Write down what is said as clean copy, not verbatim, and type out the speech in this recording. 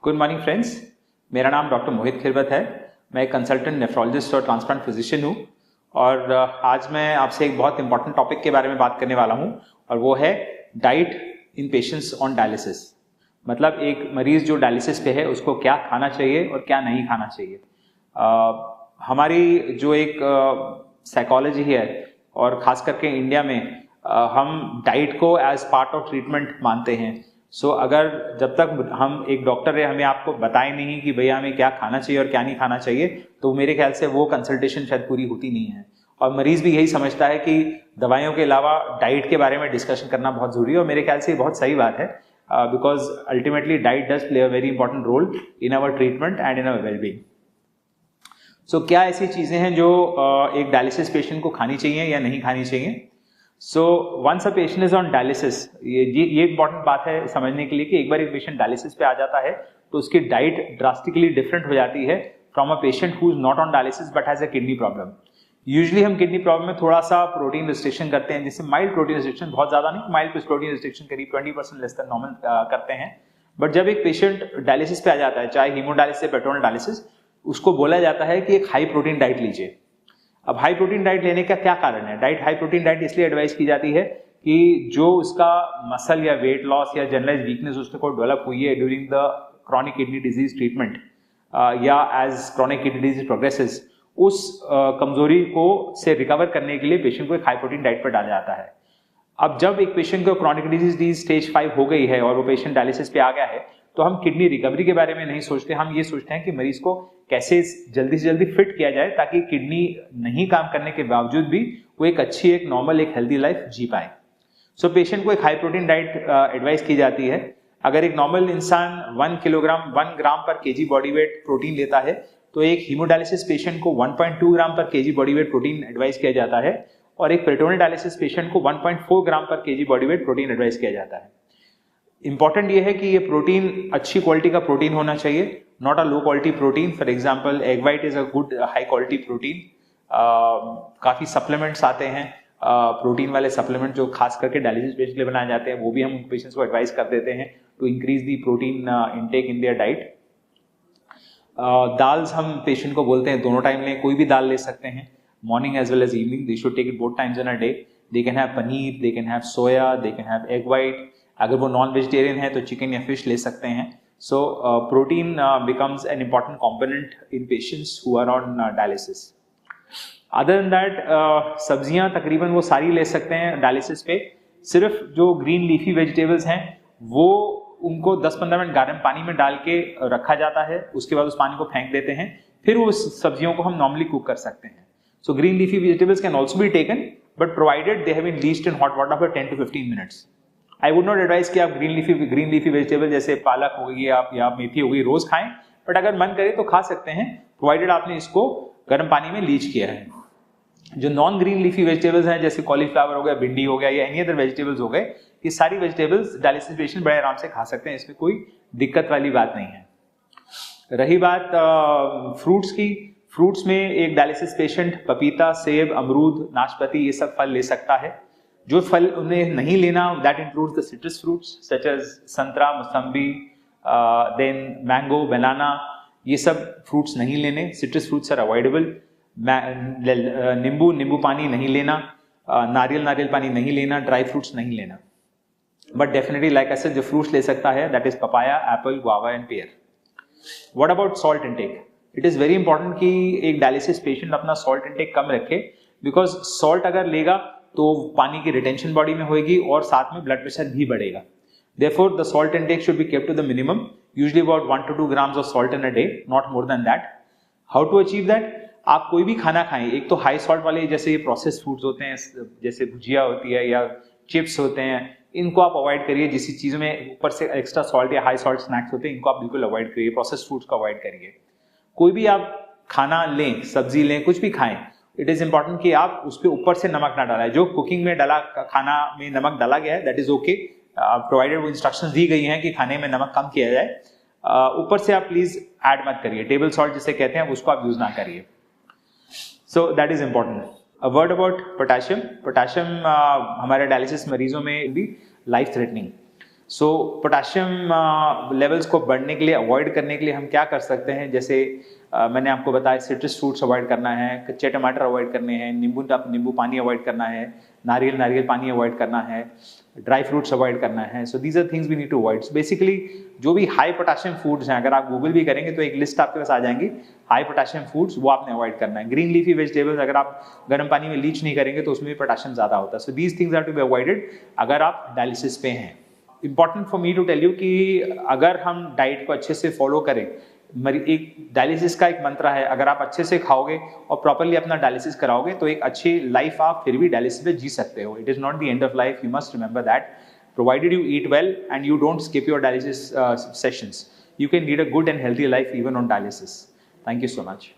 Good morning friends, मेरा नाम doctor मोहित खिरवत है। मैं एक कंसल्टेंट नेफ्रोलॉजिस्ट और ट्रांसप्लांट फिजिशियन हूँ और आज मैं आपसे एक बहुत इंपॉर्टेंट टॉपिक के बारे में बात करने वाला हूँ और वो है diet in patients on dialysis. मतलब एक मरीज जो डायलिसिस पे है उसको क्या खाना चाहिए और क्या नहीं खाना चाहिए। हमारी जो एक साइकोलॉजी है और खास करके इंडिया में हम डाइट को एज पार्ट ऑफ ट्रीटमेंट मानते हैं। सो अगर जब तक हम एक डॉक्टर है हमें आपको बताए नहीं कि भैया हमें क्या खाना चाहिए और क्या नहीं खाना चाहिए, तो मेरे ख्याल से वो कंसल्टेशन शायद पूरी होती नहीं है। और मरीज भी यही समझता है कि दवाइयों के अलावा डाइट के बारे में डिस्कशन करना बहुत जरूरी है और मेरे ख्याल से ये बहुत सही बात है, because ultimately diet does play a very important role in our treatment and in our wellbeing. So क्या ऐसी चीजें हैं जो एक डायलिसिस पेशेंट को खानी चाहिए या नहीं खानी चाहिए। So once a patient is on dialysis, ये इंपॉर्टेंट बात है समझने के लिए कि एक बार एक पेशेंट डायलिसिस पे आ जाता है तो उसकी डाइट ड्रास्टिकली डिफरेंट हो जाती है from a patient who is not on dialysis but has a kidney problem. Usually हम किडनी प्रॉब्लम में थोड़ा सा प्रोटीन रिस्ट्रिक्शन करते हैं, जैसे माइल्ड प्रोटीन रिस्ट्रिक्शन, बहुत ज्यादा नहीं, माइल्ड प्रोटीन रिस्ट्रिक्शन करीब 20% लेस देन नॉर्मल करते हैं। बट जब एक पेशेंट डायलिसिस पे आ जाता है, चाहे हीमोडायलिसिस या पेट्रोनल डायलिसिस, उसको बोला जाता है कि एक हाई प्रोटीन डाइट लीजिए। अब हाई प्रोटीन डाइट लेने का क्या कारण है? हाई प्रोटीन डाइट इसलिए एडवाइस की जाती है कि जो उसका मसल या वेट लॉस या जनरलाइज वीकनेस उसको डेवलप हुई है during the chronic kidney disease treatment या as chronic kidney disease progresses, उस कमजोरी को से रिकवर करने के लिए पेशेंट को एक हाई प्रोटीन डाइट पर डाला जाता है। अब जब एक पेशेंट को क्रॉनिक डिजीज स्टेज 5 हो गई है और वो पेशेंट डायलिसिस पे आ गया है, तो हम किडनी रिकवरी के बारे में नहीं सोचते, हम ये सोचते हैं कि मरीज को कैसे जल्दी से जल्दी फिट किया जाए ताकि किडनी नहीं काम करने के बावजूद भी वो एक अच्छी, एक नॉर्मल, एक हेल्दी लाइफ जी पाए। सो पेशेंट को एक हाई प्रोटीन डाइट एडवाइस की जाती है। अगर एक नॉर्मल इंसान 1 ग्राम पर केजी बॉडी वेट प्रोटीन लेता है, तो एक हीमोडायलिसिस पेशेंट को 1.2 ग्राम पर KG body weight protein advice किया जाता है और एक पेट्रोनल डायलिसिस पेशेंट को 1.4 ग्राम पर KG body weight protein advice किया जाता है। इंपॉर्टेंट ये है कि ये प्रोटीन अच्छी क्वालिटी का प्रोटीन होना चाहिए, not a low quality protein. For example egg white is a good high quality protein. काफी सप्लीमेंट्स आते हैं, प्रोटीन वाले सप्लीमेंट जो खास करके डायलिसिस पेशेंट के लिए बनाए जाते हैं, वो भी हम पेशेंट्स को एडवाइस कर देते हैं to increase the protein intake in their diet. Dals हम पेशेंट को बोलते हैं दोनों टाइम लें, कोई भी दाल ले सकते हैं, morning as well as evening. They should take it both times in a day. They can have paneer, they can have soya, they can have egg white. अगर वो नॉन वेजिटेरियन है तो चिकन या फिश ले सकते हैं। So protein becomes an important component in patients who are on dialysis. Other than that, सब्जियां तकरीबन वो सारी ले सकते हैं डायलिसिस पे। सिर्फ जो ग्रीन लीफी वेजिटेबल्स हैं वो उनको 10-15 मिनट गर्म पानी में डाल के रखा जाता है, उसके बाद उस पानी को फेंक देते हैं, फिर उस सब्जियों को हम नॉर्मली कुक कर सकते हैं। So green leafy vegetables can also be taken but provided they have been leached in hot water for 10 to 15 minutes. I would not advice कि आप ग्रीन लीफी वेजिटेबल जैसे पालक हो गई आप या मेथी हो गई रोज खाएं, बट अगर मन करे तो खा सकते हैं, प्रोवाइडेड आपने इसको गर्म पानी में लीच किया है। जो नॉन ग्रीन लीफी वेजिटेबल्स हैं जैसे कॉलीफ्लावर हो गया, भिंडी हो गया या एनी अदर वेजिटेबल्स हो गए, ये सारी वेजिटेबल्स डायलिसिस पेशेंट बड़े आराम से खा सकते हैं, इसमें कोई दिक्कत वाली बात नहीं है। रही बात फ्रूट्स की, फ्रूट्स में एक डायलिसिस पेशेंट पपीता, सेब, अमरूद, नाशपाती ये सब फल ले सकता है। जो फल उन्हें नहीं लेना, that includes the citrus fruits such as संतरा, मौसम्बी, देन मैंगो, बनाना, ये सब फ्रूट्स नहीं लेने। Citrus fruits are avoidable. नींबू पानी नहीं लेना, नारियल पानी नहीं लेना, ड्राई फ्रूट्स नहीं लेना। But definitely like I said, जो फ्रूट्स ले सकता है that is papaya, Apple, guava and pair. What about salt intake? It is very important कि एक डायलिसिस पेशेंट अपना सॉल्ट इंटेक कम रखे, बिकॉज सॉल्ट अगर लेगा तो पानी की रिटेंशन बॉडी में होगी और साथ में ब्लड प्रेशर भी बढ़ेगा। Therefore, the salt intake should be kept to the minimum, usually about 1 to 2 grams of salt in a day, not more than that. How to achieve that? आप कोई भी खाना खाएं, एक तो हाई सॉल्ट वाले जैसे ये प्रोसेस्ड फूड्स होते हैं, जैसे भुजिया होती है या चिप्स होते हैं, इनको आप अवॉइड करिए। जिस चीजों में ऊपर से एक्स्ट्रा सॉल्ट या हाई सॉल्ट स्नैक्स होते हैं, इनको आप बिल्कुल अवॉइड करिए। प्रोसेस्ड फूड्स को अवॉइड करिए। कोई भी आप खाना लें, सब्जी लें, कुछ भी खाएं, इट इज इंपॉर्टेंट कि आप उस पर ऊपर से नमक ना डालें। जो कुकिंग में डाला, खाना में नमक डाला गया है, दैट इज ओके, प्रोवाइडेड वो इंस्ट्रक्शंस दी गई हैं कि खाने में नमक कम किया जाए। ऊपर से आप प्लीज ऐड मत करिए, टेबल सॉल्ट जिसे कहते हैं उसको आप यूज ना करिए। So that is important. A word about potassium. Potassium हमारे डायलिसिस मरीजों में भी लाइफ थ्रेटनिंग। सो पोटाशियम लेवल्स को बढ़ने के लिए, अवॉइड करने के लिए हम क्या कर सकते हैं, जैसे मैंने आपको बताया सिट्रस फ्रूट्स अवॉइड करना है, कच्चे टमाटर अवॉइड करने हैं, नींबू पानी अवॉइड करना है, नारियल पानी अवॉइड करना है, ड्राई फ्रूट्स अवॉइड करना है. So these are things we need to avoid. Basically जो भी हाई पोटाशियम फूड्स हैं, अगर आप गूगल भी करेंगे तो एक लिस्ट आपके पास आ जाएंगी हाई पोटाशियम फूड्स, वो आपने अवॉइड करना है. ग्रीन लीफी वेजिटेबल्स अगर आप गर्म पानी में लीच नहीं करेंगे तो उसमें भी पोटाशियम ज्यादा होता है. So these things are to be avoided अगर आप डायलिसिस पे हैं. Important for me to tell you कि अगर हम डाइट को अच्छे से फॉलो करें, एक डायलिसिस का एक मंत्र है, अगर आप अच्छे से खाओगे और प्रॉपरली अपना डायलिसिस कराओगे तो एक अच्छी लाइफ आप फिर भी डायलिसिस में जी सकते हो. It is not the end of life, you must remember that. Provided you eat well and you don't skip your dialysis sessions, you can lead a good and healthy life even on dialysis. Thank you so much.